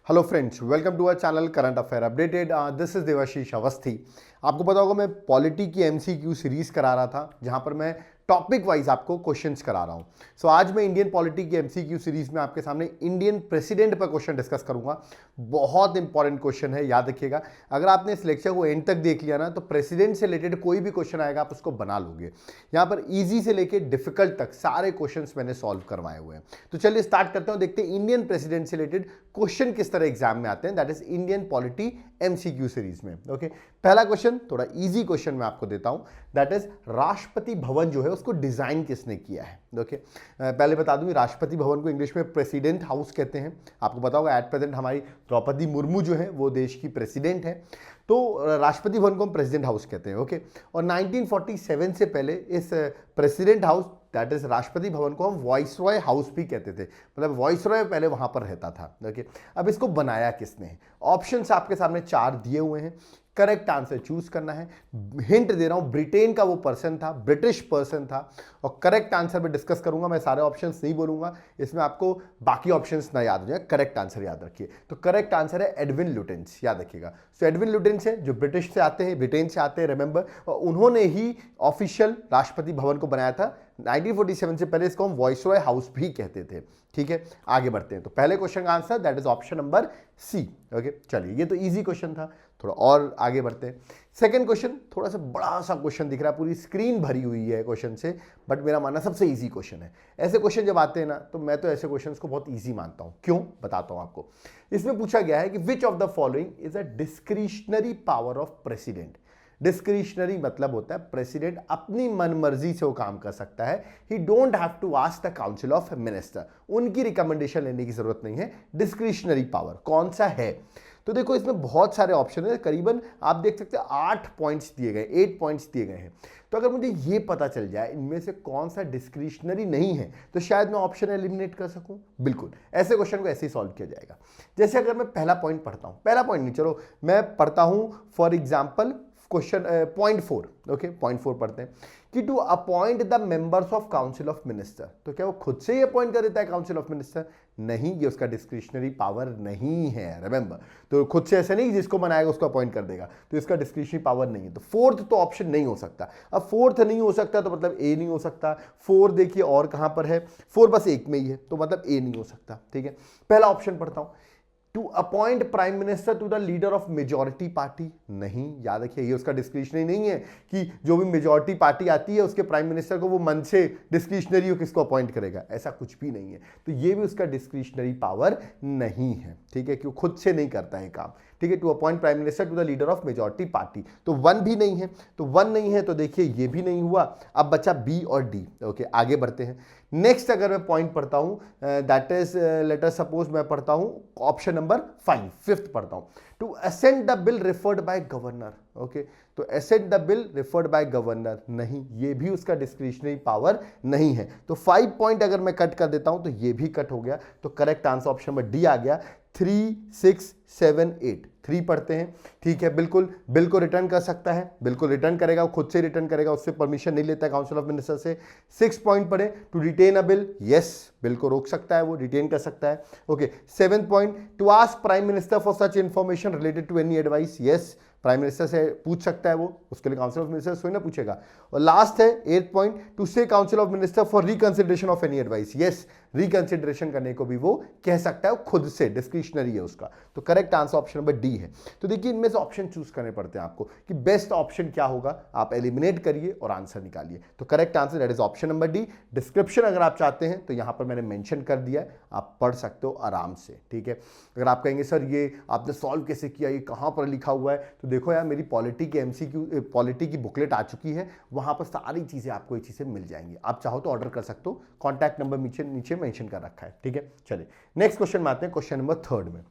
Hello friends, welcome to our channel current affair updated. This is Devashish Awasthi. आपको पता होगा मैं पॉलिटी की एमसीक्यू सीरीज करा रहा था जहां पर मैं टॉपिक वाइज आपको क्वेश्चंस करा रहा हूं। सो आज मैं इंडियन पॉलिटी की एमसीक्यू सीरीज में आपके सामने इंडियन प्रेसिडेंट पर क्वेश्चन डिस्कस करूंगा। बहुत इंपॉर्टेंट क्वेश्चन है, याद रखिएगा। अगर आपने इस लेक्चर को एंड तक देख लिया ना तो प्रेसिडेंट से रिलेटेड कोई भी क्वेश्चन आएगा आप उसको बना लोगे। यहां पर इजी से लेके डिफिकल्ट तक सारे क्वेश्चंस मैंने सॉल्व करवाए हुए हैं। तो चलिए स्टार्ट करते हैं, देखते हैं इंडियन प्रेसिडेंट से रिलेटेड क्वेश्चन किस तरह एग्जाम में आते हैं। That is Indian polity MCQ series में। ओके, पहला क्वेश्चन थोड़ा इजी क्वेश्चन मैं आपको देता हूं। दैट इज राष्ट्रपति भवन जो है उसको डिजाइन किसने किया है। ओके, पहले बता दूं राष्ट्रपति भवन को इंग्लिश में प्रेसिडेंट हाउस कहते हैं। आपको पता होगा एट प्रेजेंट हमारी द्रौपदी मुर्मू जो है वो देश की प्रेसिडेंट है, तो राष्ट्रपति भवन को हम प्रेसिडेंट हाउस कहते हैं। ओके, और 1947 से पहले इस president house that is Rashtrapati Bhavan को हम वॉइसरॉय हाउस भी कहते थे, मतलब वॉइसरॉय पहले वहां पर रहता था। ओके, अब इसको बनाया किसने? ऑप्शंस आपके सामने 4 दिए हुए हैं, करेक्ट आंसर चूज करना है। हिंट दे रहा हूं, ब्रिटेन का वो पर्सन था, ब्रिटिश पर्सन था। और करेक्ट आंसर में डिस्कस करूंगा, मैं सारे ऑप्शंस नहीं बोलूंगा, इसमें आपको बाकी ऑप्शंस ना याद हो जाए, करेक्ट आंसर याद रखिए। तो करेक्ट आंसर है एडविन लुटेंस, याद रखिएगा। सो एडविन लुटेंस है जो ब्रिटिश से आते हैं, ब्रिटेन से आते हैं, रिमेंबर। और उन्होंने ही ऑफिशियल राष्ट्रपति भवन को बनाया था। 1947 से पहले इसको हम वॉइसरॉय हाउस भी कहते थे। ठीक है, आगे बढ़ते हैं। तो पहले क्वेश्चन का answer that is option number C. Okay, चलिए ये तो इजी क्वेश्चन था, थोड़ा और आगे बढ़ते हैं। सेकंड क्वेश्चन थोड़ा सा बड़ा सा क्वेश्चन दिख रहा है, पूरी स्क्रीन भरी हुई है क्वेश्चन से, बट मेरा मानना सबसे इजी क्वेश्चन है। ऐसे क्वेश्चन जब आते हैं ना तो मैं तो ऐसे क्वेश्चंस को बहुत इजी मानता हूं। क्यों, बताता हूं आपको। इसमें पूछा गया है कि विच of the following is a discretionary power of president. Discretionary मतलब होता है प्रेसिडेंट अपनी मनमर्जी से वो काम कर सकता है। He don't have to ask the council of minister, उनकी रिकमेंडेशन लेने की जरूरत नहीं है। डिस्क्रिशनरी पावर कौन सा है? तो देखो इसमें बहुत सारे ऑप्शन है, करीबन आप देख सकते हैं 8 पॉइंट्स दिए गए, 8 पॉइंट्स दिए गए हैं। तो अगर मुझे ये पता चल जाए इनमें से कौन सा डिस्क्रिशनरी नहीं है तो शायद मैं ऑप्शन एलिमिनेट कर सकूं। बिल्कुल, ऐसे क्वेश्चन को ऐसे ही सॉल्व किया जाएगा। जैसे अगर मैं पहला पॉइंट पढ़ता हूं, पहला पॉइंट नहीं, चलो मैं पढ़ता हूं for example question point 4। Okay, point 4 पढ़ते हैं कि to appoint the members of council of minister. तो क्या वो खुद से ही अपॉइंट कर देता है काउंसिल ऑफ मिनिस्टर? नहीं, ये उसका डिस्क्रिशनरी पावर नहीं है। रिमेंबर, तो खुद से ऐसे नहीं जिसको बनाएगा उसको अपॉइंट कर देगा, तो इसका डिस्क्रिशनरी पावर नहीं है। तो फोर्थ तो ऑप्शन नहीं हो सकता। अब फोर्थ नहीं हो सकता तो मतलब ए नहीं हो सकता। 4 देखिए और कहां पर है, 4 बस एक में ही है, तो मतलब ए नहीं हो सकता। ठीक है, पहला ऑप्शन पढ़ता हूं, to appoint prime minister to the leader of majority party. नहीं, याद रखिए ये उसका डिस्क्रिशनरी नहीं है कि जो भी मेजॉरिटी पार्टी आती है उसके प्राइम मिनिस्टर को वो मन से डिस्क्रिशनरी हो किसको अपॉइंट करेगा, ऐसा कुछ भी नहीं है। तो ये भी उसका डिस्क्रिशनरी पावर नहीं है। ठीक है, क्यों खुद से नहीं करता है काम। ठीक है, to appoint prime minister to the leader of majority party, तो 1 भी नहीं है। तो 1 नहीं है तो देखिए ये भी नहीं हुआ। अब बचा बी और डी। ओके, आगे बढ़ते हैं। नेक्स्ट अगर मैं पॉइंट पढ़ता हूं that is let us suppose मैं पढ़ता हूं ऑप्शन नंबर 5, फिफ्थ पढ़ता हूं, to assent the bill referred by governor. Okay, तो assent the bill referred by governor, नहीं, ये भी उसका डिस्क्रिशनरी पावर नहीं है। तो 5 पॉइंट अगर मैं कट कर देता हूं तो ये भी कट हो गया। तो correct answer option number D आ गया। 3, 6, 7, 8, 3 पढ़ते हैं। ठीक है, बिल्कुल बिल को रिटर्न कर सकता है, बिल्कुल रिटर्न करेगा, वो खुद से रिटर्न करेगा, उससे परमिशन नहीं लेता है काउंसिल ऑफ मिनिस्टर से। 6 पॉइंट पढ़े, to retain a bill, yes, bill को रोक सकता है, वो रिटेन कर सकता है। Okay, 7 point, to ask prime minister for such information related to any advice, yes, prime minister से पूछ सकता है वो, उसके लिए काउंसिल ऑफ मिनिस्टर से ना पूछेगा। और लास्ट है 8 पॉइंट, टू से council of minister for reconsideration of any advice, yes, reconsideration करने को भी वो कह सकता है, खुद से, डिस्क्रिशनरी है उसका। तो correct answer option number D है। तो देखिए इनमें से ऑप्शन चूज करने पड़ते हैं आपको कि बेस्ट ऑप्शन क्या होगा, आप एलिमिनेट करिए और आंसर निकालिए। तो correct answer that is option number D. Description अगर आप चाहते हैं तो यहां पर मैंने मेंशन कर दिया है, आप पढ़ सकते हो आराम से। ठीक है, अगर आप कहेंगे सर ये आपने सॉल्व कैसे किया, ये कहां पर लिखा हुआ है, तो देखो यार मेरी पॉलिटी की एमसीक्यू पॉलिटी की बुकलेट आ चुकी है, वहां पर सारी चीजें आपको ये चीजें मिल जाएंगी। आप चाहो तो ऑर्डर कर सकते हो, कॉन्टैक्ट नंबर नीचे मेंशन कर रखा है। ठीक है, चलिए नेक्स्ट क्वेश्चन में आते हैं, क्वेश्चन नंबर 3 में।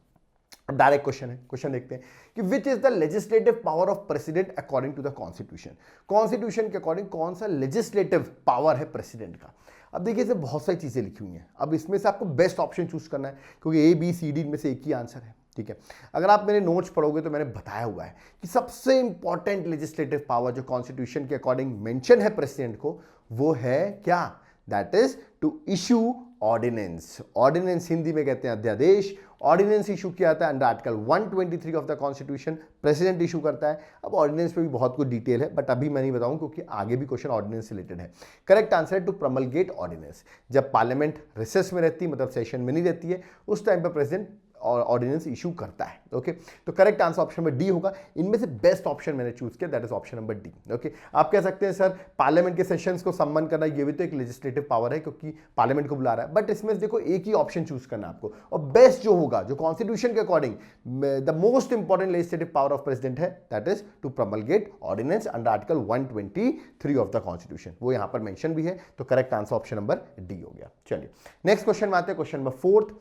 डायरेक्ट क्वेश्चन है, क्वेश्चन देखते हैं कि which is the legislative power of president according to the constitution. Constitution के अकॉर्डिंग कौन सा लेजिस्लेटिव पावर है प्रेसिडेंट का। अब देखिए इसमें बहुत सारी चीजें लिखी हुई हैं, अब इसमें से आपको बेस्ट ऑप्शन चूज करना है, क्योंकि ABCD इनमें से एक ही आंसर है। ठीक है, अगर आप मेरे नोट्स पढ़ोगे तो मैंने बताया हुआ है कि सबसे इंपॉर्टेंट लेजिस्लेटिव पावर जो कॉन्स्टिट्यूशन के अकॉर्डिंग मेंशन है प्रेसिडेंट को, वो है क्या, that is to issue ordinance. Ordinance Hindi में कहते हैं अध्यादेश, ऑर्डिनेंस इशू किया जाता है under article 123 of the constitution, president issue करता है। अब ऑर्डिनेंस पे भी बहुत कुछ डिटेल है, बट अभी मैं नहीं बताऊं क्योंकि आगे भी क्वेश्चन ऑर्डिनेंस से रिलेटेड है। करेक्ट आंसर है टू प्रमलगेट ऑर्डिनेंस। जब पार्लियामेंट रिसेस में रहती है, मतलब सेशन में नहीं रहती है, उस टाइम पर प्रेसिडेंट ऑर्डिनेंस इशू करता है। ओके, तो correct answer option number D होगा। इनमें से बेस्ट ऑप्शन मैंने चूज किया, that is option number D. Okay, आप कह सकते हैं सर पार्लियामेंट के सेशंस को सम्मान करना ये भी तो एक लेजिस्लेटिव पावर है क्योंकि पार्लियामेंट को बुला रहा है, बट इसमें देखो एक ही ऑप्शन चूज करना आपको, और बेस्ट जो होगा, जो कॉन्स्टिट्यूशन के according the most important legislative power of president है, that is to promulgate ordinance under article 123 of the constitution. वो यहां पर मेंशन भी है, तो correct answer option number D हो गया। चलिए नेक्स्ट क्वेश्चन में आते हैं, question number 4th।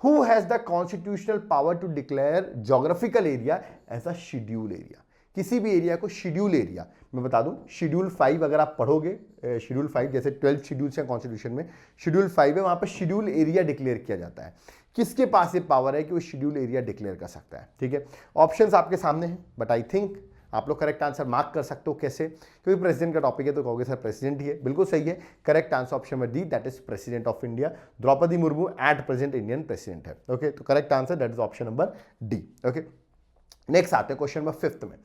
Who has the constitutional power to declare geographical area as a schedule area? किसी भी एरिया को शेड्यूल एरिया, मैं बता दूं शेड्यूल 5 अगर आप पढ़ोगे, शेड्यूल 5 जैसे 12 शेड्यूल्स हैं कॉन्स्टिट्यूशन में, शेड्यूल 5 है, वहां पर शेड्यूल एरिया डिक्लेयर किया जाता है। किसके पास ये पावर है कि वो शेड्यूल एरिया डिक्लेयर कर सकता है? ठीक है, ऑप्शंस आपके सामने हैं, बट आई थिंक आप लोग करेक्ट आंसर मार्क कर सकते हो। कैसे? क्योंकि प्रेसिडेंट का टॉपिक है तो कहोगे सर प्रेसिडेंट ही है, बिल्कुल सही है। करेक्ट आंसर ऑप्शन में D, that is president of India. Draupadi Murmu at present Indian president है। ओके, तो correct answer that is option number D. Okay, next आते हैं क्वेश्चन नंबर 5th में।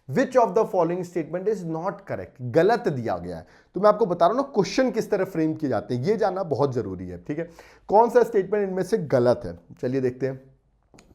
Which of the following statement is not correct? गलत दिया गया है। तो मैं आपको बता रहा हूं ना क्वेश्चन किस तरह फ्रेम किए जाते हैं, ये जानना बहुत जरूरी है। ठीक है, कौन सा स्टेटमेंट इनमें से गलत है? चलिए देखते हैं।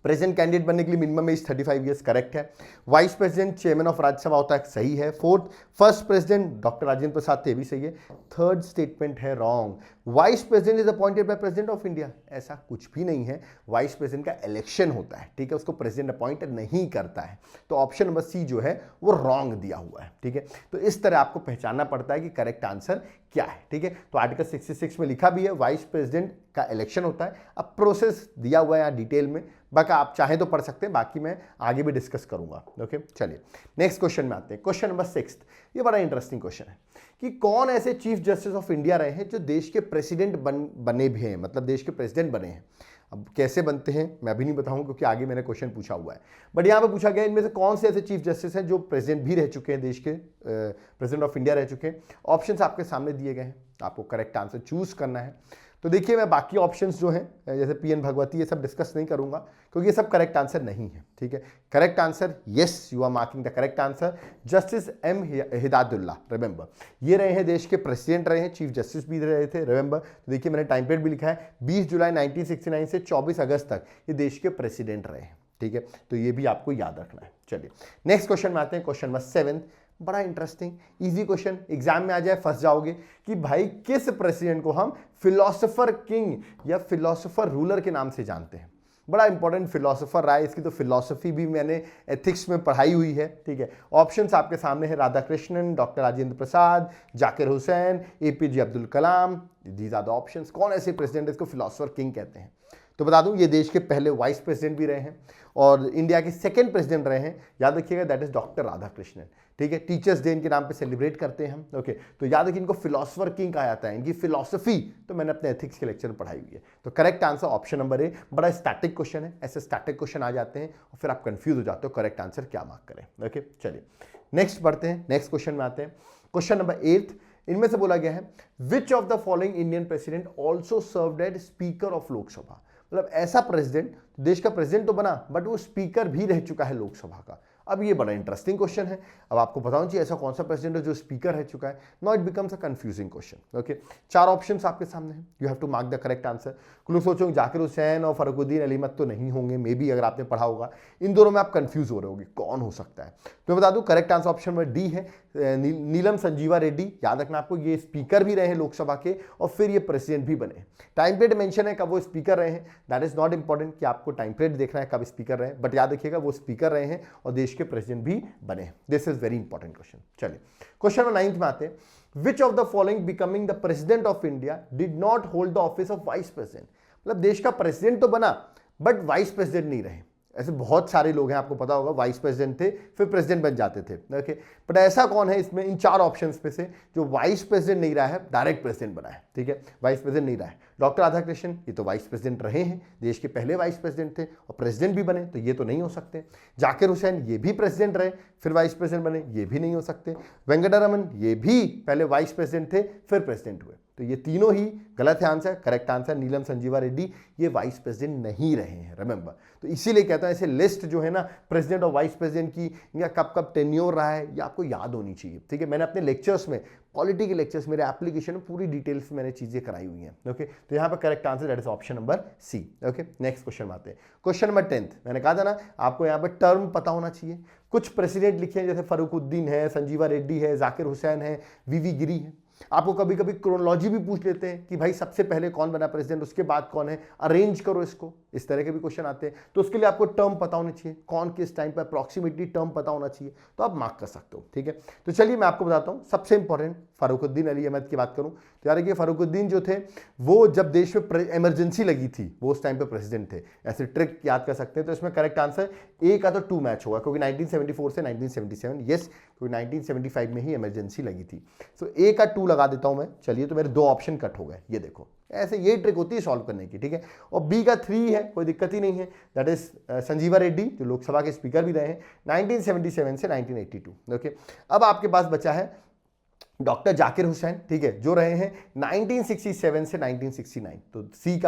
प्रेसिडेंट कैंडिडेट बनने के लिए मिनिमम एज 35 ईयर्स, करेक्ट है। Vice president chairman of Rajya Sabha होता है, सही है। फर्स्ट प्रेसिडेंट डॉक्टर राजेंद्र प्रसाद, ये भी सही है। थर्ड स्टेटमेंट है wrong. Vice president is appointed by president of India, ऐसा कुछ भी नहीं है। वाइस प्रेसिडेंट का इलेक्शन होता है, ठीक है, उसको प्रेसिडेंट अपॉइंट नहीं करता है। तो ऑप्शन नंबर सी जो है वो रॉन्ग दिया हुआ है। ठीक है, तो इस तरह आपको पहचानना पड़ता है कि करेक्ट आंसर क्या है। ठीक है, तो आर्टिकल 66 में लिखा भी है वाइस प्रेसिडेंट का इलेक्शन होता है। अब प्रोसेस दिया हुआ है यहाँ डिटेल में, बाकी आप चाहें तो पढ़ सकते हैं, बाकी मैं आगे भी डिस्कस करूंगा। ओके, चलिए नेक्स्ट क्वेश्चन में आते हैं। क्वेश्चन नंबर 6, ये बड़ा इंटरेस्टिंग क्वेश्चन है कि कौन ऐसे चीफ जस्टिस ऑफ इंडिया रहे हैं जो देश के प्रेसिडेंट बने भी हैं, मतलब देश के प्रेसिडेंट बने हैं। अब कैसे बनते हैं मैं भी नहीं बताऊंगा क्योंकि आगे मैंने क्वेश्चन पूछा हुआ है, बट यहाँ पे पूछा गया इनमें से कौन से ऐसे चीफ जस्टिस हैं जो प्रेसिडेंट भी रह चुके हैं, देश के प्रेसिडेंट ऑफ इंडिया रह चुके हैं। ऑप्शंस आपके सामने दिए गए हैं, आपको करेक्ट आंसर चूज करना है। तो देखिए मैं बाकी ऑप्शंस जो हैं जैसे पीएन भगवती ये सब डिस्कस नहीं करूंगा क्योंकि ये सब करेक्ट आंसर नहीं है। ठीक है, correct answer yes, you are marking the correct answer. Justice M Hidayatullah, remember ये रहे हैं देश के प्रेसिडेंट रहे हैं, चीफ जस्टिस भी रहे थे, रिमेंबर। तो देखिए मैंने टाइम पीरियड भी लिखा है 20 जुलाई 1969 से 24 अगस्त तक ये देश के प्रेसिडेंट रहे हैं। ठीक है, तो ये भी आपको याद रखना है। चलिए नेक्स्ट क्वेश्चन में आते हैं, क्वेश्चन नंबर 7। बड़ा इंटरेस्टिंग इजी क्वेश्चन, एग्जाम में आ जाए फंस जाओगे कि भाई किस प्रेसिडेंट को हम फिलोसोफर किंग या फिलोसोफर रूलर के नाम से जानते हैं। बड़ा इंपॉर्टेंट फिलोसोफर रहा है, इसकी तो फिलोसफी भी मैंने एथिक्स में पढ़ाई हुई है। ठीक है, ऑप्शंस आपके सामने है Radha Krishnan, doctor Rajendra Prasad, Zakir Hussain, APJ Abdul Kalam. These are the options. कौन ऐसे प्रेसिडेंट इसको फिलोसोफर किंग कहते हैं? तो बता दूं ये देश के पहले वाइस प्रेसिडेंट भी रहे हैं और इंडिया के सेकंड प्रेसिडेंट रहे हैं, याद रखिएगा, that is doctor Radha Krishnan. ठीक है, टीचर्स डे इनके नाम पे सेलिब्रेट करते हैं हम। ओके, तो याद रखिए इनको फिलोसोफर किंग कहा जाता है। इनकी फिलोसफी तो मैंने अपने एथिक्स के लेक्चर में पढ़ाई हुई है। तो करेक्ट आंसर ऑप्शन नंबर ए। बड़ा स्टैटिक क्वेश्चन है, ऐसे स्टैटिक क्वेश्चन आ जाते हैं और फिर आप कंफ्यूज हो जाते हो करेक्ट आंसर क्या मार्क करें। ओके, चलिए नेक्स्ट बढ़ते हैं, नेक्स्ट क्वेश्चन में आते हैं। क्वेश्चन नंबर 8, इनमें से बोला गया है which of the following Indian president also served as speaker of Lok Sabha. मतलब ऐसा प्रेसिडेंट, देश का प्रेसिडेंट तो बना बट वो स्पीकर भी रह चुका है लोकसभा का। अब ये बड़ा इंटरेस्टिंग क्वेश्चन है। अब आपको बताऊं चाहिए ऐसा कौन सा प्रेसिडेंट है जो स्पीकर रह चुका है। Now it becomes a confusing question. Okay, 4 options आपके सामने हैं, you have to mark the correct answer. कुछ लोग सोचोगे जाकिर हुसैन और फरुखुद्दीन अलीमत तो नहीं होंगे, मे बी अगर आपने पढ़ा होगा। इन दोनों में आप कंफ्यूज हो रहे होगे कौन हो सकता है। तो मैं बता दूं करेक्ट आंसर ऑप्शन में डी है, नीलम संजीवा रेड्डी। याद रखना आपको, ये स्पीकर भी रहे हैं लोकसभा के और फिर ये प्रेसिडेंट भी बने। टाइम पीरियड मेंशन है कब वो स्पीकर रहे हैं, दैट इज नॉट इंपॉर्टेंट कि आपको टाइम पीरियड देखना है कब स्पीकर रहे, बट याद रखिएगा वो स्पीकर रहे हैं और देश के प्रेसिडेंट भी बने। This is very important question. चलिए क्वेश्चन नंबर 9 में आते हैं। विच of the following becoming the president of India did not hold the office of vice president. मतलब देश का प्रेसिडेंट तो बना बट वाइस प्रेसिडेंट नहीं रहे। ऐसे बहुत सारे लोग हैं, आपको पता होगा, वाइस प्रेसिडेंट थे फिर प्रेसिडेंट बन जाते थे। ओके, बट ऐसा कौन है इसमें इन 4 ऑप्शंस में से जो वाइस प्रेसिडेंट नहीं रहा है, डायरेक्ट प्रेसिडेंट बना है। ठीक है, वाइस प्रेसिडेंट नहीं रहा है। डॉक्टर राधा कृष्णन ये तो वाइस प्रेसिडेंट रहे हैं, देश के पहले वाइस प्रेसिडेंट थे और प्रेसिडेंट भी बने, तो ये तो नहीं हो सकते। जाकिर हुसैन ये भी प्रेसिडेंट रहे फिर वाइस प्रेसिडेंट बने, ये भी नहीं हो सकते। वेंकटरमन ये भी पहले वाइस प्रेसिडेंट थे फिर प्रेसिडेंट हुए, तो ये तीनों ही गलत है answer. Correct answer Neelam Sanjiva Reddy ये वाइस प्रेसिडेंट नहीं रहे हैं, रिमेंबर। तो इसीलिए कहता है ऐसे लिस्ट जो है ना प्रेसिडेंट और वाइस प्रेसिडेंट की, इनका कब कब टेन्योर रहा है, ये आपको याद होनी चाहिए, ठीक है। मैंने अपने लेक्चर्स में, पॉलिटी के लेक्चर्स, मेरे एप्लीकेशन में पूरी डिटेल्स मैंने चीजें कराई हुई हैं, ओके। तो यहाँ पर correct answer that is option number C, okay. Next question में आते हैं। क्वेश्चन नंबर 10th, मैंने कहा था ना आपको यहाँ पर टर्म पता होना चाहिए। कुछ प्रेसिडेंट लिखे हैं जैसे फरूकुद्दीन है, संजीवा रेड्डी है, जाकिर हुसैन है, वीवी गिरी है। आपको कभी कभी क्रोनोलॉजी भी पूछ लेते हैं कि भाई सबसे पहले कौन बना प्रेसिडेंट, उसके बाद कौन है, अरेंज करो इसको, इस तरह के भी क्वेश्चन आते हैं। तो उसके लिए आपको टर्म पता होने चाहिए, कौन किस टाइम पर, अप्रॉक्सीमेटली टर्म पता होना चाहिए, तो आप मार्क कर सकते हो, ठीक है। तो चलिए मैं आपको बताता हूं सबसे इंपॉर्टेंट फारूकुद्दीन अली अहमद की बात करूं तो यार देखिए फारूकुद्दीन जो थे वो जब देश में इमरजेंसी लगी थी वो उस टाइम पे प्रेसिडेंट थे। ऐसे ट्रिक याद कर सकते हैं। तो इसमें करेक्ट आंसर ए का तो 2 मैच होगा क्योंकि 1974 से 1977, यस, क्योंकि 1975 में ही इमरजेंसी लगी थी। तो ए का 2 लगा देता हूं मैं। चलिए तो मेरे 2 ऑप्शन कट हो गए, ये देखो ऐसे ये ट्रिक होती है सॉल्व करने की, ठीक है। और बी का 3 है, कोई दिक्कत ही नहीं है, दैट इज संजीवा रेड्डी जो लोकसभा के स्पीकर भी रहे हैं 1977 से 1982, ओके। अब आपके पास बचा है डॉक्टर जाकिर हुसैन, ठीक है, जो रहे हैं 1967 से 1969। तो सी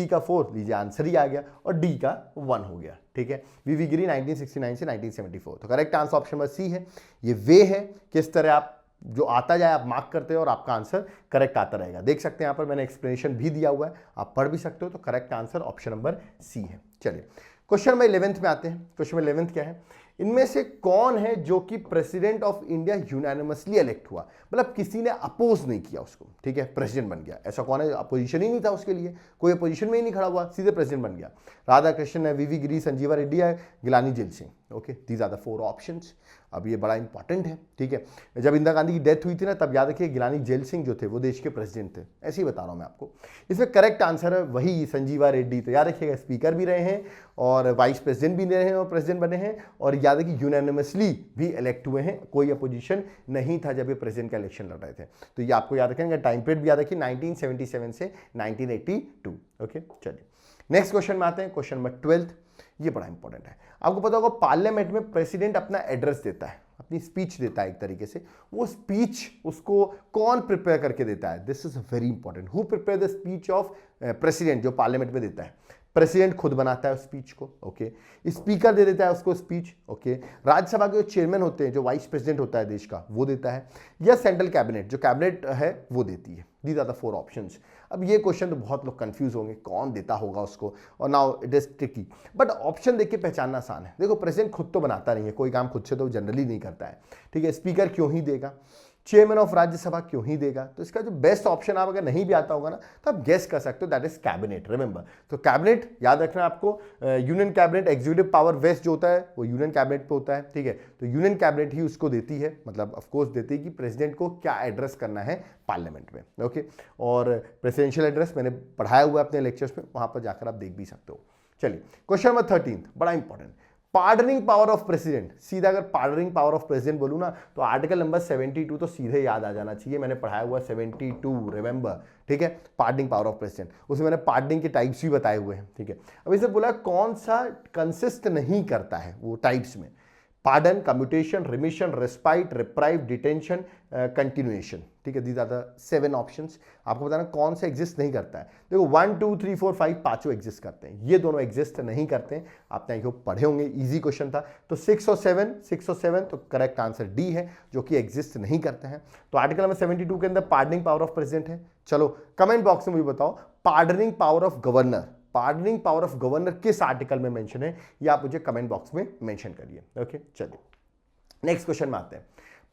का 4 लीजिए आंसर ही आ गया और डी का 1 हो गया, ठीक है। वीवी गिरी 1969 से 1974। तो correct answer option number C है। ये वे है किस तरह आप जो आता जाए आप मार्क करते हो और आपका आंसर करेक्ट आता रहेगा। देख सकते हैं यहाँ पर मैंने एक्सप्लेनेशन भी दिया हुआ है, आप पढ़ भी सकते हो। तो correct answer option number C है। चलिए क्वेश्चन नंबर 11th में आते हैं। क्वेश्चन नंबर 11th क्या है, इनमें से कौन है जो कि president of India unanimously elect हुआ, मतलब किसी ने अपोज नहीं किया उसको, ठीक है, प्रेसिडेंट बन गया। ऐसा कौन है, अपोजिशन ही नहीं था उसके लिए, कोई अपोजिशन में ही नहीं खड़ा हुआ, सीधे प्रेसिडेंट बन गया। राधा कृष्णन है, वीवी गिरी, संजीवा रेड्डी है, गिलानी Zail Singh, okay. These are the 4 options. अब ये बड़ा इंपॉर्टेंट है, ठीक है। जब इंदिरा गांधी की डेथ हुई थी ना तब याद रखिए गिलानी जेल सिंह जो थे वो देश के प्रेसिडेंट थे, ऐसे ही बता रहा हूं मैं आपको। इसमें करेक्ट आंसर है वही संजीवा रेड्डी। तो याद रखिएगा स्पीकर भी रहे हैं और वाइस प्रेसिडेंट भी रहे हैं और प्रेसिडेंट बने हैं, और याद है कि यूनानिमसली भी इलेक्ट हुए हैं, कोई अपोजिशन नहीं था जब ये प्रेसिडेंट का इलेक्शन लड़ रहे थे। तो ये आपको याद रखेंगे, टाइम पीरियड भी याद रखिए 1977 से 1982, ओके। चलिए नेक्स्ट क्वेश्चन में आते हैं। क्वेश्चन नंबर 12th, ये बड़ा इंपॉर्टेंट है। आपको पता होगा पार्लियामेंट में प्रेसिडेंट अपना एड्रेस देता है, अपनी स्पीच देता है एक तरीके से। वो स्पीच उसको कौन प्रिपेयर करके देता है, this is very important. Who prepare the speech of president जो पार्लियामेंट में देता है। प्रेसिडेंट खुद बनाता है उस स्पीच को, ओके। स्पीकर दे देता है उसको स्पीच, ओके। राज्यसभा के जो चेयरमैन होते हैं, जो वाइस प्रेसिडेंट होता है देश का, वो देता है, या सेंट्रल कैबिनेट जो कैबिनेट है वो देती है। These are the 4 options. अब ये क्वेश्चन तो बहुत लोग कंफ्यूज होंगे कौन देता होगा उसको, और now it is tricky, but option देख के पहचानना आसान है। देखो प्रेसिडेंट खुद तो बनाता नहीं है, कोई काम खुद से तो जनरली नहीं करता है, ठीक है। स्पीकर क्यों ही देगा, चेयरमैन ऑफ राज्यसभा क्यों ही देगा। तो इसका जो बेस्ट ऑप्शन आप अगर नहीं भी आता होगा ना तो आप गेस कर सकते हो, दैट इज कैबिनेट, रिमेंबर। तो कैबिनेट याद रखना आपको, union cabinet, executive power vest जो होता है वो यूनियन कैबिनेट पे होता है, ठीक है। तो यूनियन कैबिनेट ही उसको देती है, मतलब ऑफकोर्स देती है कि प्रेसिडेंट को क्या एड्रेस करना है पार्लियामेंट में, ओके। और प्रेसिडेंशियल एड्रेस मैंने पढ़ाया हुआ है अपने लेक्चर्स में, वहां पर जाकर आप देख भी सकते हो। चलिए क्वेश्चन नंबर 13th, बड़ा important, pardoning power of president. सीधा अगर पार्डनिंग पावर ऑफ प्रेसिडेंट बोलूं ना तो आर्टिकल नंबर 72 तो सीधे याद आ जाना चाहिए, मैंने पढ़ाया हुआ 72, रिमेंबर, ठीक है। पार्डनिंग पावर ऑफ प्रेसिडेंट, उसमें मैंने पार्डनिंग के टाइप्स भी बताए हुए हैं, ठीक है। अब इसे बोला कौन सा कंसिस्ट नहीं करता है वो टाइप्स में, pardon, commutation, remission, respite, reprieve, detention, continuation, ठीक है। These are the 7 options. आपको बताना कौन सा एग्जिस्ट नहीं करता है। देखो 1 2 3 4 5 पांचों एग्जिस्ट करते हैं, ये दोनों एग्जिस्ट नहीं करते हैं। आपने यहाँ पढ़े होंगे, इजी क्वेश्चन था। तो 6 और 7 तो करेक्ट आंसर डी है, जो कि एग्जिस्ट नहीं करते हैं। तो आर्टिकल नंबर 72 के अंदर पार्डनिंग पावर ऑफ प्रेसिडेंट है। चलो कमेंट बॉक्स में मुझे बताओ pardoning power of governor, pardoning power of governor किस आर्टिकल में मेंशन है, ये आप मुझे कमेंट बॉक्स में मेंशन करिए, ओके। चलिए नेक्स्ट क्वेश्चन में आते हैं।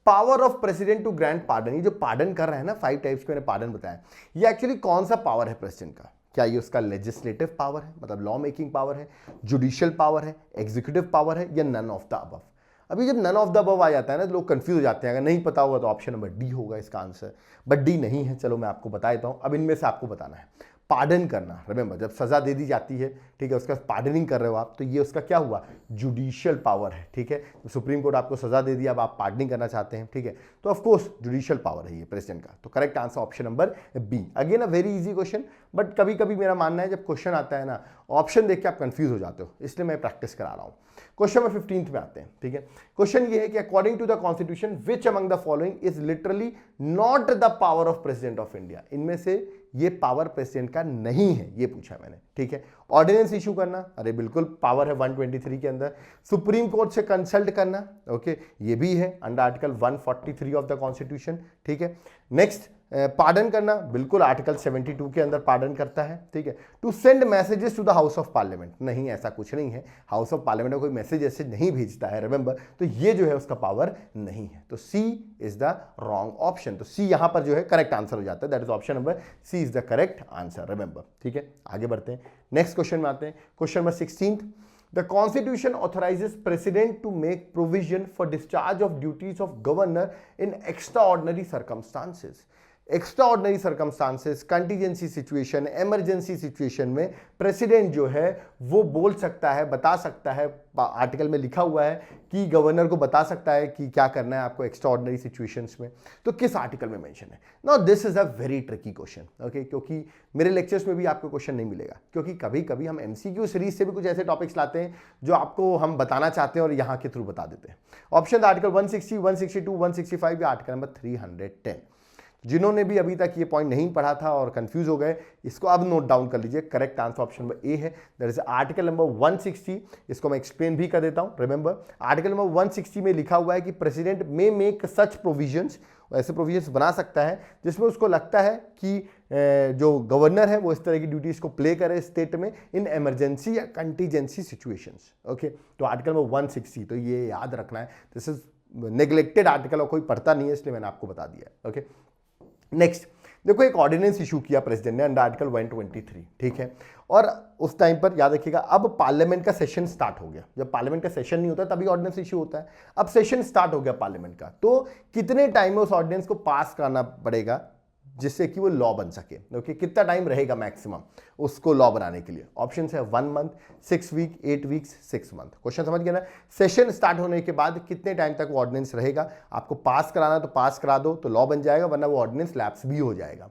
Power of president to grant pardon, ये जो पार्डन कर रहा है ना, 5 टाइप्स के मैंने पार्डन बताया, ये एक्चुअली कौन सा पावर है प्रेसिडेंट का। क्या ये उसका लेजिस्लेटिव पावर है, मतलब लॉ मेकिंग पावर है, जुडिशियल पावर है, एग्जीक्यूटिव पावर है, या नन ऑफ द अबव। अभी जब नन ऑफ द अबव आ जाता है ना तो लोग कंफ्यूज हो जाते हैं, अगर नहीं पता होगा तो ऑप्शन नंबर डी होगा इसका आंसर, बट डी नहीं है। चलो मैं आपको बता देता हूं, अब इनमें से आपको बताना है। पार्डन करना, रिमेंबर जब सजा दे दी जाती है, ठीक है, उसका पार्डनिंग कर रहे हो आप, तो ये उसका क्या हुआ, जुडिशियल पावर है, ठीक है। तो सुप्रीम कोर्ट आपको सजा दे दी, अब आप पार्डनिंग करना चाहते हैं, ठीक है, तो ऑफ कोर्स जुडिशियल पावर है ये प्रेसिडेंट का। तो correct answer option number B. Again a very easy question, but कभी कभी मेरा मानना है जब क्वेश्चन आता है ना ऑप्शन देख के आप कंफ्यूज हो जाते हो, इसलिए मैं प्रैक्टिस करा रहा हूं। क्वेश्चन नंबर 15 में आते हैं, ठीक है। क्वेश्चन ये है कि according to the constitution which among the following is literally not the power of president of India, इनमें से ये पावर प्रेसिडेंट का नहीं है, ये पूछा मैंने, ठीक है। ऑर्डिनेंस इशू करना, अरे बिल्कुल पावर है 123 के अंदर। सुप्रीम कोर्ट से कंसल्ट करना, ओके, ये भी है under article 143 of the constitution, ठीक है। नेक्स्ट, पार्डन करना, बिल्कुल आर्टिकल 72 के अंदर पार्डन करता है, ठीक है। To send messages to the house of parliament, नहीं ऐसा कुछ नहीं है, हाउस ऑफ पार्लियामेंट में कोई मैसेज ऐसे नहीं भेजता है, रिमेंबर, तो ये जो है उसका पावर नहीं है, तो सी इज द रॉन्ग ऑप्शन। तो सी यहां पर जो है करेक्ट आंसर हो जाता है, that is option number C is the correct answer, remember, ठीक है। आगे बढ़ते हैं, नेक्स्ट क्वेश्चन में आते हैं। Question number 16, The Constitution authorizes President to make provision for discharge of duties of governor in extraordinary circumstances. Extraordinary circumstances, contingency situation, emergency situation में president जो है वो बोल सकता है, बता सकता है, आर्टिकल में लिखा हुआ है कि गवर्नर को बता सकता है कि क्या करना है आपको एक्स्ट्राऑर्डिनरी सिचुएशंस में, तो किस आर्टिकल में मेंशन है। Now this is a very tricky question, okay, क्योंकि मेरे लेक्चर्स में भी आपको क्वेश्चन नहीं मिलेगा, क्योंकि कभी कभी हम एमसीक्यू सीरीज से भी कुछ ऐसे टॉपिक्स लाते हैं जो आपको हम बताना चाहते हैं और यहाँ के थ्रू बता देते हैं। ऑप्शन आर्टिकल 160, 162, 165 या आर्टिकल नंबर 310। जिन्होंने भी अभी तक ये पॉइंट नहीं पढ़ा था और कंफ्यूज हो गए, इसको अब नोट डाउन कर लीजिए, करेक्ट आंसर ऑप्शन नंबर ए है, दैट इज आर्टिकल नंबर 160। इसको मैं एक्सप्लेन भी कर देता हूं, रिमेंबर आर्टिकल नंबर 160 में लिखा हुआ है कि president may make such provisions, ऐसे प्रोविजंस बना सकता है जिसमें उसको लगता है कि जो गवर्नर है वो इस तरह की ड्यूटीज को प्ले करे स्टेट में इन इमरजेंसी या कंटीजेंसी सिचुएशंस, ओके। तो आर्टिकल नंबर 160, तो ये याद रखना है, दिस इज नेग्लेक्टेड आर्टिकल और कोई पढ़ता नहीं है, इसलिए मैंने आपको बता दिया है, ओके। नेक्स्ट देखो, एक ऑर्डिनेंस इशू किया प्रेसिडेंट ने अंडर आर्टिकल 123, ठीक है, और उस टाइम पर याद रखिएगा अब पार्लियामेंट का सेशन स्टार्ट हो गया। जब पार्लियामेंट का सेशन नहीं होता तभी ऑर्डिनेंस इशू होता है, अब सेशन स्टार्ट हो गया पार्लियामेंट का, तो कितने टाइम में उस ऑर्डिनेंस को पास करना पड़ेगा जिससे कि वो लॉ बन सके, ओके, कितना टाइम रहेगा मैक्सिमम उसको लॉ बनाने के लिए। ऑप्शन है 1 month, 6 week, 8 weeks, 6 month. Question समझ गया ना। सेशन स्टार्ट होने के बाद कितने टाइम तक वो ऑर्डिनेंस रहेगा, आपको पास कराना तो पास करा दो तो लॉ बन जाएगा, वरना वो ऑर्डिनेंस लैप्स भी हो जाएगा।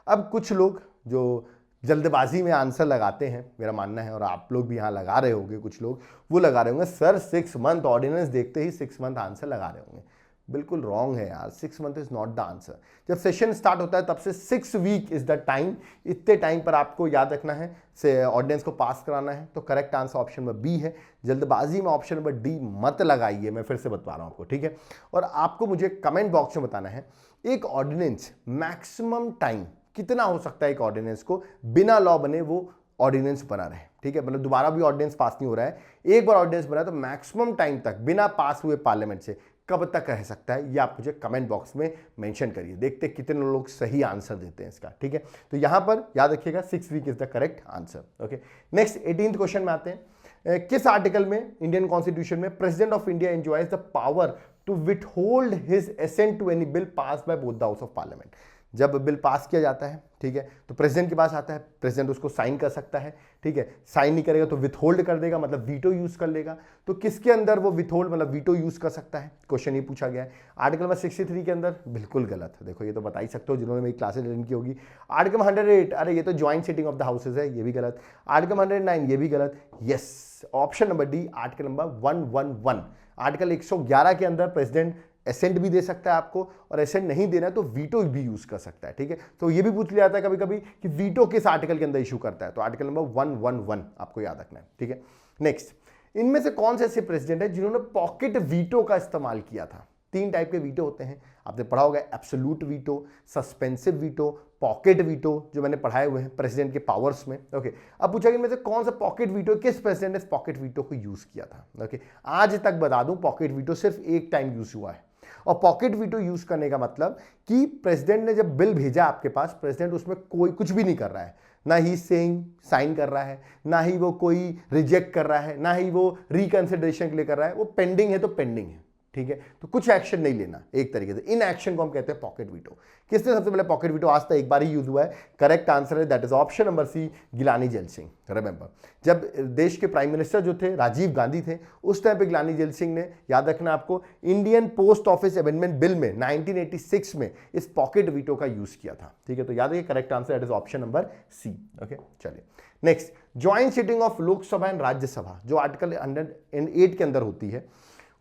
अब कुछ लोग जो जल्दबाजी में आंसर लगाते हैं, मेरा मानना है, और आप लोग भी यहाँ लगा रहे होंगे, कुछ लोग वो लगा रहे होंगे सर 6 मंथ, ऑर्डिनेंस देखते ही 6 मंथ आंसर लगा रहे होंगे, बिल्कुल रॉन्ग है यार, 6 month is not the answer. जब सेशन स्टार्ट होता है तब से 6 वीक इज द टाइम, इतने टाइम पर आपको याद रखना है, से ऑर्डिनेंस को पास कराना है, तो correct answer option number B है। जल्दबाजी में ऑप्शन नंबर डी मत लगाइए, मैं फिर से बता रहा हूं आपको, ठीक है। और आपको मुझे कमेंट बॉक्स में बताना है एक ऑर्डिनेंस मैक्सिमम टाइम कितना हो सकता है, एक ऑर्डिनेंस को बिना लॉ बने वो ऑर्डिनेंस बना रहे, ठीक है, मतलब दोबारा भी ऑर्डिनेंस पास नहीं हो रहा है, एक बार ऑर्डिनेंस बना है तो मैक्सिमम टाइम तक बिना पास हुए पार्लियामेंट से कब तक रह सकता है, ये आप मुझे कमेंट बॉक्स में मेंशन करिए, देखते हैं कितने लोग सही आंसर देते हैं इसका, ठीक है। तो यहां पर याद रखिएगा 6 week is the correct answer, okay. Next 18th question में आते हैं। किस आर्टिकल में इंडियन कॉन्स्टिट्यूशन में president of India enjoys the power to withhold his assent to any bill pass by both the house of parliament. जब bill pass किया जाता है, ठीक है, तो प्रेसिडेंट के पास आता है, प्रेसिडेंट उसको साइन कर सकता है, ठीक है, साइन नहीं करेगा तो विथहोल्ड कर देगा, मतलब वीटो यूज कर लेगा। तो किसके अंदर वो विथहोल्ड मतलब वीटो यूज कर सकता है, क्वेश्चन ये पूछा गया है। आर्टिकल नंबर 63 के अंदर, बिल्कुल गलत, देखो ये तो बता ही सकते हो जिन्होंने मेरी क्लासेस अटेंड की होगी। आर्टिकल 108, अरे ये तो joint sitting of the houses है, ये भी गलत। आर्टिकल 109, ये भी गलत। Yes, option number D, article number 111, article 111 के अंदर प्रेसिडेंट एसेंट भी दे सकता है आपको, और एसेंट नहीं देना है तो वीटो भी यूज कर सकता है, ठीक है। तो ये भी पूछ लिया जाता है कभी कभी कि वीटो किस आर्टिकल के अंदर इशू करता है, तो आर्टिकल नंबर 111 आपको याद रखना है, ठीक है। नेक्स्ट, इनमें से कौन से ऐसे प्रेसिडेंट है जिन्होंने पॉकेट वीटो का इस्तेमाल किया था। 3 टाइप के वीटो होते हैं, आपने पढ़ा होगा, absolute veto, suspensive veto, pocket veto, जो मैंने पढ़ाए हुए हैं प्रेसिडेंट के पावर्स में, ओके। अब पूछा कि इनमें से कौन सा पॉकेट वीटो, किस प्रेसिडेंट ने पॉकेट वीटो को यूज किया था, ओके। आज तक बता दूं पॉकेट वीटो सिर्फ एक टाइम यूज हुआ है, और पॉकेट वीटो यूज करने का मतलब कि प्रेसिडेंट ने जब बिल भेजा आपके पास, प्रेसिडेंट उसमें कोई कुछ भी नहीं कर रहा है, ना ही सेइंग साइन कर रहा है, ना ही वो कोई रिजेक्ट कर रहा है, ना ही वो रिकंसिडरेशन के लिए कर रहा है, वो पेंडिंग है तो पेंडिंग है, ठीक है, तो कुछ एक्शन नहीं लेना एक तरीके से। इन एक्शन को हम कहते हैं पॉकेट वीटो। किसने सबसे पहले पॉकेट वीटो आज तक एक बार ही यूज हुआ है? करेक्ट आंसर है that is option number C, गिलानी जेल सिंह। रिमेंबर, जब देश के प्राइम मिनिस्टर जो थे राजीव गांधी थे, उस टाइम पे गिलानी जेल सिंह ने, याद रखना आपको, Indian post office amendment bill में 1986 में इस पॉकेट वीटो का यूज किया था। ठीक है, तो याद रखिए correct answer that is option number C. Okay, चलिए next, joint sitting of Lok Sabha and Rajya Sabha जो आर्टिकल 108 के अंदर होती है,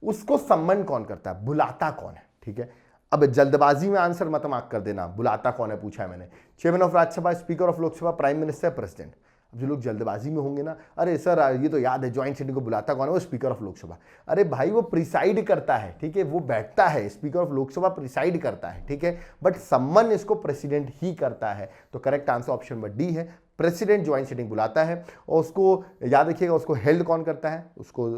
उसको सम्मन कौन करता है, बुलाता कौन है? ठीक है, अब जल्दबाजी में आंसर मत मार्क कर देना, बुलाता कौन है पूछा है मैंने। Chairman of Rajya Sabha, speaker of Lok Sabha, prime minister, president. अब जो लोग जल्दबाजी में होंगे ना, अरे सर ये तो याद है ज्वाइंट सिटिंग को बुलाता कौन है, वो स्पीकर ऑफ लोकसभा। अरे भाई वो प्रिसाइड करता है, ठीक है, वो बैठता है, स्पीकर ऑफ लोकसभा प्रिसाइड करता है, ठीक है, बट सम्मन इसको प्रेसिडेंट ही करता है। तो correct answer option number D है, प्रेसिडेंट ज्वाइंट सिटिंग बुलाता है। और उसको याद रखिएगा, उसको हेल्ड कौन करता है, उसको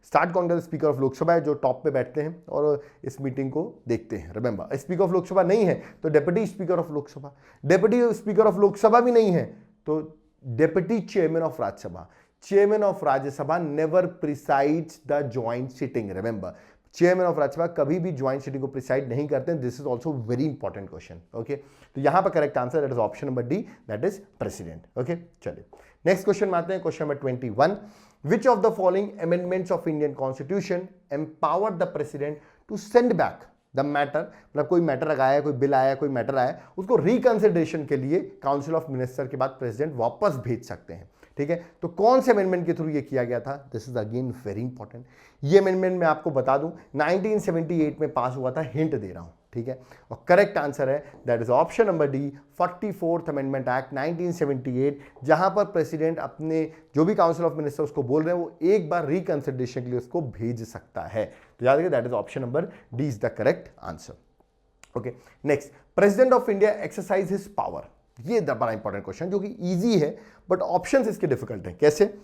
स्टार्ट कौन करता है? स्पीकर ऑफ लोकसभा है, जो टॉप पे बैठते हैं और इस मीटिंग को देखते हैं। रिमेंबर, स्पीकर ऑफ लोकसभा नहीं है तो deputy speaker of Lok Sabha, deputy speaker of Lok Sabha भी नहीं है तो deputy chairman of Rajya Sabha. Chairman of Rajya Sabha never presides the joint sitting. Remember, chairman of Rajya Sabha कभी भी ज्वाइंट सिटिंग को प्रिसाइड नहीं करते हैं। This is also very important question. Okay, तो यहां पर correct answer that is option number D, that is president. Okay, चलिए नेक्स्ट क्वेश्चन में आते हैं, question number 21। Which of the following amendments of Indian constitution empower the president to send back the matter, मतलब कोई matter आया, कोई bill आया, कोई मैटर आया, उसको रिकंसिडरेशन के लिए काउंसिल ऑफ मिनिस्टर के बाद प्रेसिडेंट वापस भेज सकते हैं। ठीक है, तो कौन से अमेंडमेंट के थ्रू ये किया गया था? This is again very important. ये अमेंडमेंट मैं आपको बता दूं 1978 में पास हुआ था, हिंट दे रहा हूं। ठीक है, और करेक्ट आंसर है that is option number D, 44th amendment act 1978, जहां पर प्रेसिडेंट अपने जो भी काउंसिल ऑफ मिनिस्टर उसको बोल रहे हैं वो एक बार रिकंसिडरेशन के लिए उसको भेज सकता है। तो याद रखिए that is option number D is the correct answer. Okay, next, president of India exercise his power. ये बड़ा इंपॉर्टेंट क्वेश्चन जो कि इजी है बट ऑप्शंस इसके डिफिकल्ट हैं। कैसे?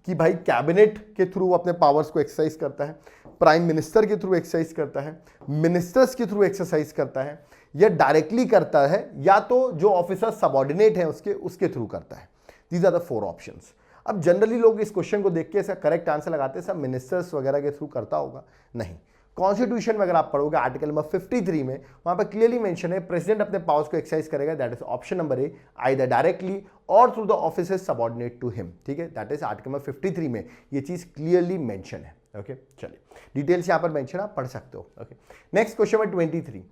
कि भाई कैबिनेट के थ्रू अपने पावर्स को एक्सरसाइज करता है, प्राइम मिनिस्टर के थ्रू एक्सरसाइज करता है, मिनिस्टर्स के थ्रू एक्सरसाइज करता है, या डायरेक्टली करता है, या तो जो ऑफिसर सबऑर्डिनेट है उसके थ्रू करता है। These are the 4 options. अब जनरली लोग इस क्वेश्चन को देख के ऐसा करेक्ट आंसर लगाते हैं सब मिनिस्टर्स वगैरह के थ्रू करता होगा, नहीं। कॉन्स्टिट्यूशन में अगर आप पढ़ोगे आर्टिकल नंबर 53 में, वहां पर क्लियरली मेंशन है प्रेसिडेंट अपने पावर्स को एक्सरसाइज करेगा, that is option number A, either directly or through the officers subordinate to him. ठीक है, दैट इज आर्टिकल नंबर 53 में ये चीज क्लियरली मेंशन है। ओके, चलिए डिटेल्स यहां पर मेंशन आप पढ़ सकते हो। Okay, next question number 23।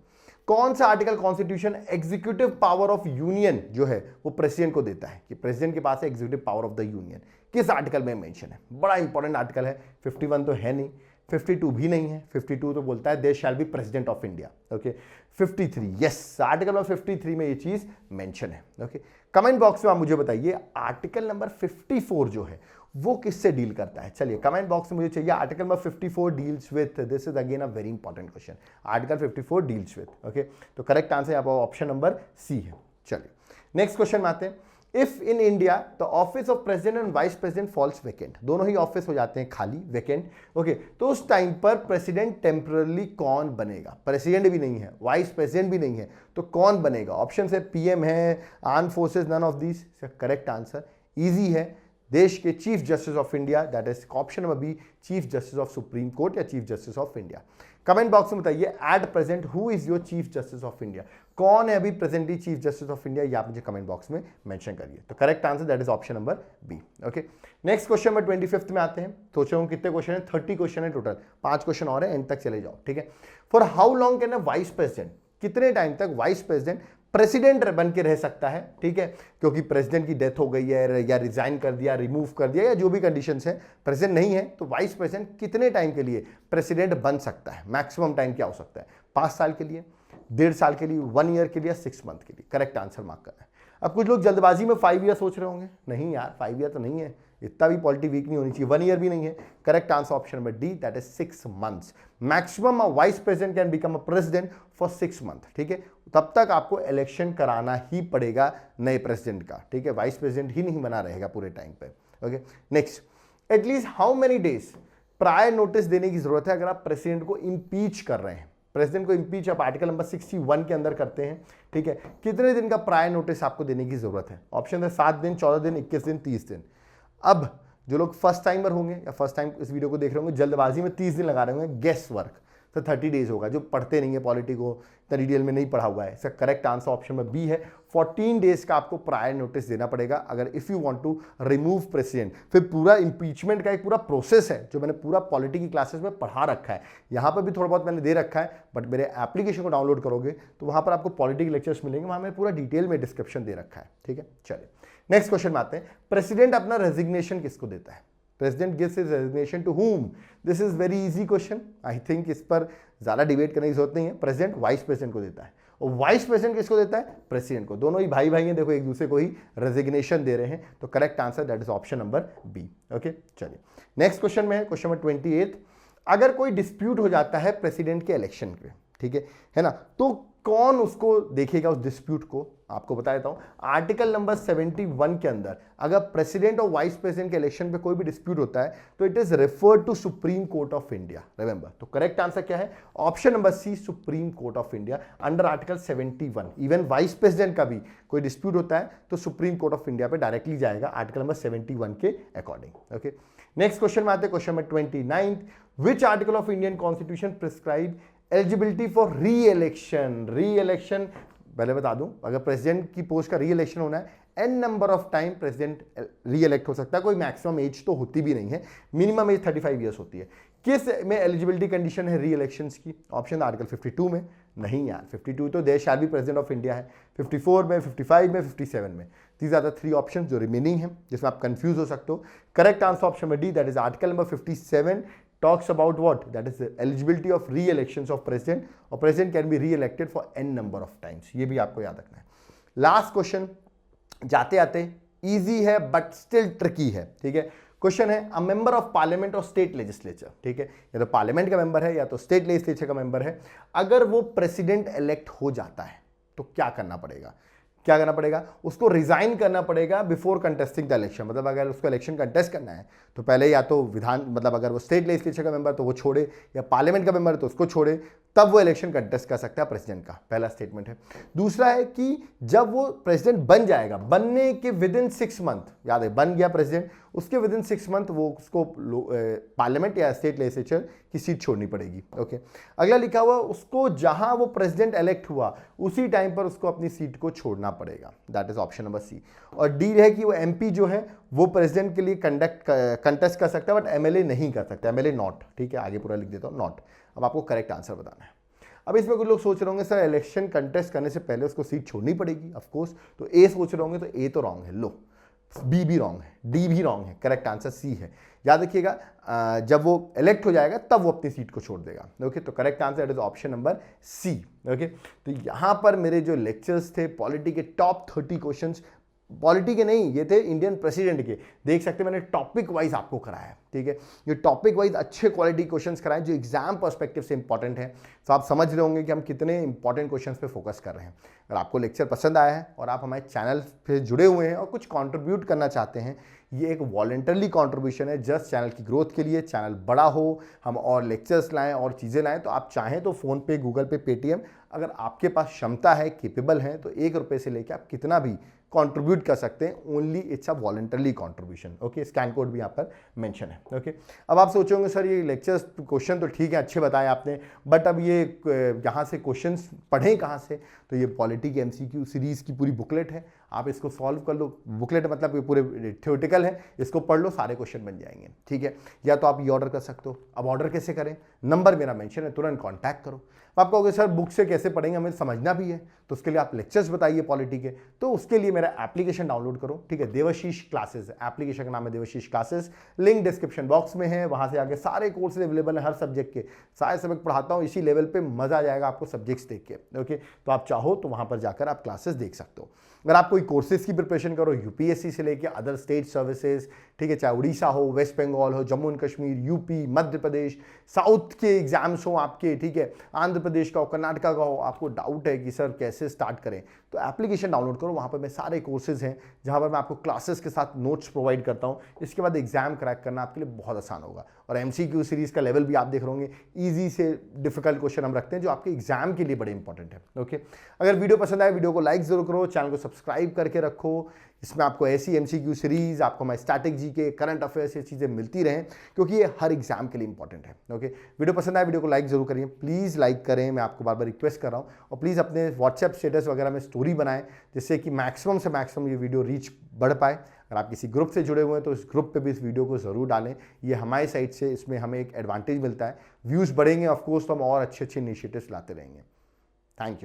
कौन सा article constitution executive power of union जो है वो प्रेसिडेंट को देता है, कि प्रेसिडेंट के पास है executive power of the union? किस आर्टिकल में मेंशन है? बड़ा इंपॉर्टेंट आर्टिकल है। 51 तो है नहीं, 52 भी नहीं है। 52 तो बोलता है there shall be president of India. Okay, 53, yes, article number 53 में ये चीज मेंशन है। ओके, कमेंट बॉक्स में आप मुझे बताइए आर्टिकल नंबर 54 जो है वो किससे डील करता है? चलिए कमेंट बॉक्स में मुझे चाहिए article number 54 deals with, this is again a very important question, article 54 deals with. Okay, तो करेक्ट आंसर यहाँ पर ऑप्शन नंबर सी है। चलिए नेक्स्ट क्वेश्चन में आते हैं। If in India the office of president and vice president falls vacant, दोनों ही ऑफिस हो जाते हैं खाली, वेकेंट। ओके, तो उस टाइम पर प्रेसिडेंट टेम्पररी कौन बनेगा? प्रेसिडेंट भी नहीं है, वाइस प्रेसिडेंट भी नहीं है, तो कौन बनेगा? ऑप्शन है पीएम है, arm forces, none of these. Correct answer easy है, देश के chief justice of India, that is option number B, chief justice of supreme court या chief justice of India. Comment box में बताइए at present who is your chief justice of India, कौन है अभी presently chief justice of India, या आप मुझे comment box में मेंशन करिए। तो correct answer that is option number B. Okay, next question number 25 में आते हैं। सोचो कितने क्वेश्चन है? 30 क्वेश्चन है टोटल, 5 क्वेश्चन और है, एंड तक चले जाओ। ठीक है, for how long can a vice president, कितने टाइम तक वाइस प्रेसिडेंट प्रेसिडेंट बन के रह सकता है? ठीक है, क्योंकि प्रेसिडेंट की डेथ हो गई है या रिजाइन कर दिया, रिमूव कर दिया, या जो भी कंडीशंस है, प्रेसिडेंट नहीं है, तो वाइस प्रेसिडेंट कितने टाइम के लिए प्रेसिडेंट बन सकता है? मैक्सिमम टाइम क्या हो सकता है? 5 साल के लिए, 1.5 साल के लिए, 1 ईयर के लिए, 6 मंथ के लिए? करेक्ट आंसर मार्क करना है। अब कुछ लोग जल्दबाजी में 5 ईयर सोच रहे होंगे, नहीं यार 5 ईयर तो नहीं है, इतना भी पॉलिटी वीक नहीं होनी चाहिए, 1 ईयर भी नहीं है। Correct answer option number D, that is 6 months. Maximum vice president can become a president for 6 month. ठीक है, तब तक आपको इलेक्शन कराना ही पड़ेगा नए प्रेसिडेंट का। ठीक है, वाइस प्रेसिडेंट ही नहीं बना रहेगा पूरे टाइम पे। Okay, next, at least how many days prior notice देने की जरूरत है अगर आप प्रेसिडेंट को इम्पीच कर रहे हैं? प्रेसिडेंट को इम्पीच आप आर्टिकल नंबर 61 के अंदर करते हैं। ठीक है, कितने दिन का प्रायर नोटिस आपको देने की जरूरत है? ऑप्शन है 7 दिन, 14 दिन, 21 दिन, 30 दिन। अब जो लोग फर्स्ट टाइमर होंगे या फर्स्ट टाइम इस वीडियो को देख रहे होंगे, जल्दबाजी में 30 दिन लगा रहे होंगे, गेस वर्क, तो 30 डेज होगा। जो पढ़ते नहीं है पॉलिटी को, इतना डिटेल में नहीं पढ़ा हुआ है, इसका करेक्ट आंसर ऑप्शन में बी है। 14 डेज का आपको प्रायर नोटिस देना पड़ेगा अगर if you want to remove president. फिर पूरा इंपीचमेंट का एक पूरा प्रोसेस है जो मैंने पूरा पॉलिटी की क्लासेस में पढ़ा रखा है, यहाँ पर भी थोड़ा बहुत मैंने दे रखा है, बट मेरे एप्लीकेशन को डाउनलोड करोगे तो वहाँ पर आपको पॉलिटी के लेक्चर्स मिलेंगे, वहाँ मैंने पूरा डिटेल में डिस्क्रिप्शन दे रखा है। ठीक है, चलिए नेक्स्ट क्वेश्चन में आते हैं। प्रेसिडेंट अपना रेजिग्नेशन किसको देता है? President gives his resignation to whom? This is very easy question, I think इस पर ज्यादा डिबेट करने की जरूरत नहीं है। प्रेसिडेंट वाइस प्रेसिडेंट को देता है, और वाइस प्रेसिडेंट किसको देता है? प्रेसिडेंट को। दोनों ही भाई भाई हैं, देखो एक दूसरे को ही रेजिग्नेशन दे रहे हैं, तो correct answer that is option number B. Okay, चलिए नेक्स्ट क्वेश्चन में है, क्वेश्चन नंबर 28। अगर कोई डिस्प्यूट हो जाता है प्रेसिडेंट के इलेक्शन पे, ठीक है ना, तो कौन उसको देखेगा उस डिस्प्यूट को? आपको बता देता हूं, आर्टिकल नंबर 71 के अंदर अगर प्रेसिडेंट और वाइस प्रेसिडेंट के इलेक्शन पे कोई भी डिस्प्यूट होता है तो it is referred to Supreme Court of India. Remember, तो करेक्ट आंसर क्या है? Option number C, Supreme Court of India under article 71। Even vice president का भी कोई डिस्प्यूट होता है तो सुप्रीम कोर्ट ऑफ इंडिया पे डायरेक्टली जाएगा आर्टिकल नंबर 71 के अकॉर्डिंग। ओके, नेक्स्ट क्वेश्चन में आते हैं, question number 29। Which article of Indian constitution prescribe eligibility for re election? री इलेक्शन पहले बता दूं, अगर प्रेसिडेंट की पोस्ट का री इलेक्शन होना है, an number of time president re elect हो सकता है, कोई मैक्सिमम एज तो होती भी नहीं है, मिनिमम एज 35 ईयर्स होती है। किस में एलिजिबिलिटी कंडीशन है री इलेक्शंस की? ऑप्शन आर्टिकल 52 में, नहीं यार 52 तो देश शैल बी प्रेसिडेंट ऑफ इंडिया है, 54 में, 55 में, 57 में। दीज आर द 3 ऑप्शन जो रिमेनिंग है जिसमें आप कंफ्यूज हो सकते हो। करेक्ट आंसर ऑप्शन में D, that is article number 57 talks about what? That is the eligibility of re-elections of president, or president can be re-elected for n number of times. ये भी आपको याद रखना है। लास्ट क्वेश्चन जाते आते easy है बट स्टिल ट्रिकी है। ठीक है, क्वेश्चन है, अ मेंबर ऑफ पार्लियामेंट और स्टेट लेजिस्लेचर, ठीक है, या तो पार्लियामेंट का मेंबर है या तो स्टेट लेजिस्लेचर का मेंबर है, अगर वो प्रेसिडेंट इलेक्ट हो जाता है तो क्या करना पड़ेगा? क्या करना पड़ेगा? उसको रिजाइन करना पड़ेगा बिफोर कंटेस्टिंग द इलेक्शन। मतलब अगर उसको इलेक्शन कंटेस्ट करना है तो पहले या तो विधान, मतलब अगर वो स्टेट लेजिस्लेचर का मेंबर तो वो छोड़े, या पार्लियामेंट का मेंबर तो उसको छोड़े, तब वो इलेक्शन कंटेस्ट कर सकता है प्रेसिडेंट का। पहला स्टेटमेंट है। दूसरा है कि जब वो प्रेसिडेंट बन जाएगा, बनने के विद इन 6 मंथ, याद है बन गया प्रेसिडेंट, उसके विद इन 6 मंथ वो उसको पार्लियामेंट या स्टेट लेजिस्लेचर की सीट छोड़नी पड़ेगी। ओके, अगला लिखा हुआ, उसको जहां वो प्रेसिडेंट इलेक्ट हुआ उसी टाइम पर उसको अपनी सीट को छोड़ना पड़ेगा। That is option number C. और डी है कि वो एमपी जो है वो प्रेसिडेंट के लिए कंटेस्ट कर सकता है बट एमएलए नहीं कर सकता, एमएलए नॉट। ठीक है, आगे पूरा लिख देता हूँ, नॉट। अब आपको करेक्ट आंसर बताना है। अब इसमें कुछ लोग सोच रहे होंगे सर इलेक्शन कंटेस्ट करने से पहले उसको सीट छोड़नी पड़ेगी, ऑफ कोर्स, तो ए सोच रहे होंगे, तो ए तो रॉन्ग है, लो बी भी रॉन्ग है, डी भी रॉन्ग है, करेक्ट आंसर सी है। याद रखिएगा, जब वो इलेक्ट हो जाएगा तब वो अपनी सीट को छोड़ देगा। ओके, तो correct answer is option number C. Okay, तो यहां पर मेरे जो लेक्चर्स थे पॉलिटी के टॉप 30 क्वेश्चंस, पॉलिटी के नहीं, ये थे इंडियन प्रेसिडेंट के, देख सकते हैं मैंने टॉपिक वाइज आपको कराया है। ठीक है, ये टॉपिक वाइज अच्छे क्वालिटी क्वेश्चंस कराए जो एग्जाम पर्सपेक्टिव से इंपॉर्टेंट है। तो आप समझ रहे होंगे कि हम कितने इंपॉर्टेंट क्वेश्चंस पे फोकस कर रहे हैं। अगर आपको लेक्चर पसंद आया है और आप हमारे चैनल पे जुड़े हुए हैं और कुछ कंट्रीब्यूट करना चाहते हैं, ये एक वॉलंटरली कंट्रीब्यूशन है जस्ट चैनल की ग्रोथ के लिए, चैनल बड़ा हो, हम और लेक्चर्स लाएं और चीज़ें लाएं, तो आप चाहें तो फ़ोन पे, गूगल पे, पेटीएम, अगर आपके पास क्षमता है, केपेबल है, तो 1 रुपये से लेकर आप कितना भी कंट्रीब्यूट कर सकते हैं। Only it's a voluntarily contribution. Okay, scan code भी यहाँ पर मेंशन है। ओके, अब आप सोचोगे सर ये लेक्चर्स क्वेश्चन तो ठीक है, अच्छे बताए आपने, बट अब ये यहाँ से क्वेश्चंस पढ़ें कहाँ से? तो ये पॉलिटी की एमसीक्यू सीरीज की पूरी बुकलेट है, आप इसको सॉल्व कर लो। बुकलेट मतलब ये पूरे थ्योरेटिकल है, इसको पढ़ लो, सारे क्वेश्चन बन जाएंगे। ठीक है, या तो आप ये ऑर्डर कर सकते हो। अब ऑर्डर कैसे करें? नंबर मेरा मेंशन है, तुरंत कॉन्टैक्ट करो। आप कहोगे सर बुक से कैसे पढ़ेंगे, हमें समझना भी है, तो उसके लिए आप लेक्चर्स बताइए पॉलिटी के, तो उसके लिए मेरा एप्लीकेशन डाउनलोड करो। ठीक है, देवाशीष क्लासेस, एप्लीकेशन का नाम है Devashish classes, link description box में है, वहां से आगे सारे कोर्सेज अवेलेबल है, हर सब्जेक्ट के सारे सब्जेक्ट पढ़ाता हूँ, इसी लेवल पे मजा आ जाएगा आपको सब्जेक्ट्स देख के। ओके, तो आप चाहो तो वहां पर जाकर आप क्लासेस देख सकते हो। अगर आप कोई कोर्सेज की प्रिपरेशन करो, यूपीएससी से लेके अदर स्टेट सर्विसेज, ठीक है, चाहे उड़ीसा हो, वेस्ट बंगाल हो, Jammu and Kashmir, UP, Madhya Pradesh, south के एग्जाम्स हो आपके, ठीक है, आंध्र प्रदेश का हो, कर्नाटका का हो, आपको डाउट है कि सर कैसे स्टार्ट करें, तो एप्लीकेशन डाउनलोड करो, वहाँ पर मैं सारे कोर्सेज हैं जहाँ पर मैं आपको क्लासेस के साथ नोट्स प्रोवाइड करता हूँ। इसके बाद एग्जाम क्रैक करना आपके लिए बहुत आसान होगा। और MCQ सीरीज़ का लेवल भी आप देख रहे होंगे, ईजी से डिफिकल्ट क्वेश्चन हम रखते हैं जो आपके एग्जाम के लिए बड़े इंपॉर्टेंट है। ओके, अगर वीडियो पसंद आए वीडियो को लाइक जरूर करो, चैनल को सब्सक्राइब करके रखो। इसमें आपको ऐसी MCQ सीरीज, आपको मैं स्टैटिक जीके, करंट अफेयर्स, ये चीज़ें मिलती रहें क्योंकि ये हर एग्जाम के लिए इंपॉर्टेंट है। ओके, वीडियो पसंद आए वीडियो को लाइक जरूर करिए, प्लीज़ लाइक करें, मैं आपको बार बार रिक्वेस्ट कर रहा हूँ। और प्लीज़ अपने व्हाट्सएप स्टेटस वगैरह में स्टोरी बनाएं जिससे कि मैक्सिमम से मैक्सिमम ये वीडियो रीच बढ़ पाए। अगर आप किसी ग्रुप से जुड़े हुए हैं तो इस ग्रुप पे भी इस वीडियो को ज़रूर डालें, ये हमारी साइड से इसमें हमें एक एडवांटेज मिलता है। व्यूज़ बढ़ेंगे ऑफकोर्स तो हम और अच्छे अच्छे इनिशिएटिव्स लाते रहेंगे। Thank you.